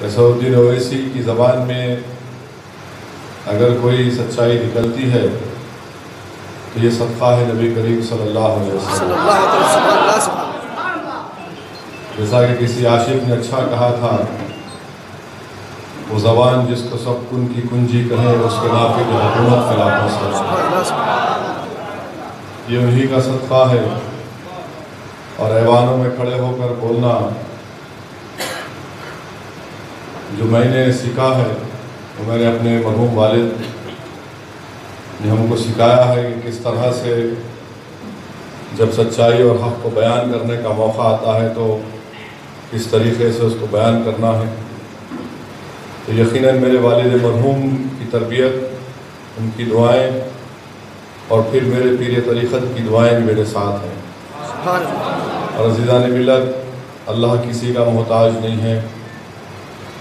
اسدالدین اویسی کی زبان میں اگر کوئی سچائی نکلتی ہے تو یہ صدقہ ہے نبی کریم صلی اللہ علیہ وسلم۔ جیسا کہ کسی عاشق نے اچھا کہا تھا، وہ زبان جس کو سب کن کی کنجی کہیں اس کے نافع جو حکومت خلافت سے، یہ انہی کا صدقہ ہے۔ اور ایوانوں میں کھڑے ہو کر بولنا جو میں نے سیکھا ہے، وہ میں نے اپنے مرحوم والد نے ہم کو سکھایا ہے کہ کس طرح سے جب سچائی اور حق کو بیان کرنے کا موقع آتا ہے تو کس طریقے سے اس کو بیان کرنا ہے۔ تو یقیناً میرے والد مرحوم کی تربیت، ان کی دعائیں اور پھر میرے پیر طریقت کی دعائیں میرے ساتھ ہیں۔ اور عزیزان ملت، اللہ کسی کا محتاج نہیں ہے،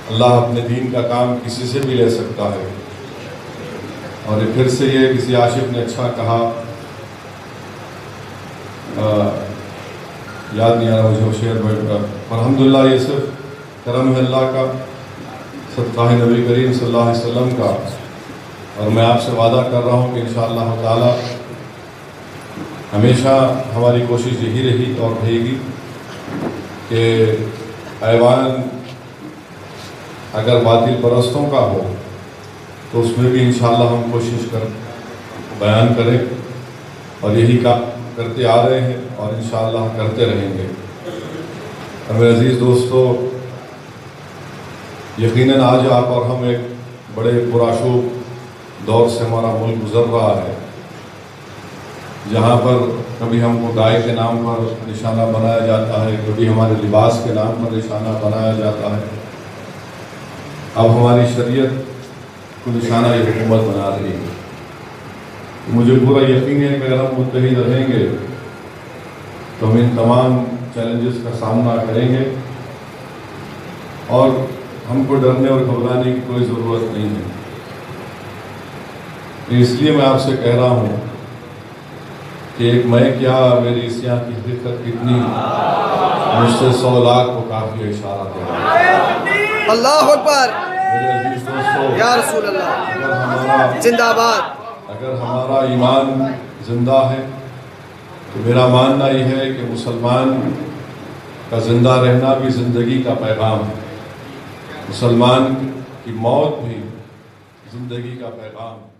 اللہ اپنے دین کا کام کسی سے بھی لے سکتا ہے۔ اور پھر سے یہ کسی عاشق نے اچھا کہا، یاد نہیں آ رہا مجھے وہ شعر بیٹھ کر، الحمدللہ یہ صرف کرم ہے اللہ کا، صدقہ ہے نبی کریم صلی اللہ علیہ وسلم کا۔ اور میں آپ سے وعدہ کر رہا ہوں کہ انشاءاللہ تعالی ہمیشہ ہماری کوشش یہی رہی اور رہے گی کہ ایوان اگر باطل پرستوں کا ہو تو اس میں بھی انشاءاللہ ہم کوشش کر بیان کریں، اور یہی کام کرتے آ رہے ہیں اور انشاءاللہ کرتے رہیں گے۔ میرے عزیز دوستو، یقیناً آج آپ اور ہم ایک بڑے پرآشوب دور سے ہمارا ملک گزر رہا ہے، جہاں پر کبھی ہم کو گائے کے نام پر نشانہ بنایا جاتا ہے، کبھی ہمارے لباس کے نام پر نشانہ بنایا جاتا ہے۔ اب ہماری شریعت کو نشانہ یہ حکومت بنا رہی ہے۔ مجھے پورا یقین ہے کہ اگر ہم متحد رہیں گے تو ہم ان تمام چیلنجز کا سامنا کریں گے، اور ہم کو ڈرنے اور گھبرانے کی کوئی ضرورت نہیں ہے۔ اس لیے میں آپ سے کہہ رہا ہوں کہ ایک میں کیا، میری سیاہ کی حقیقت کتنی، مجھ سے 100 لاکھ کو کافی اشارہ دے رہا ہے۔ اللہ اکبر، میرے عزیز دوستو، یا رسول اللہ، زندہ باد۔ اگر ہمارا ایمان زندہ ہے تو میرا ماننا یہ ہے کہ مسلمان کا زندہ رہنا بھی زندگی کا پیغام ہے، مسلمان کی موت بھی زندگی کا پیغام ہے۔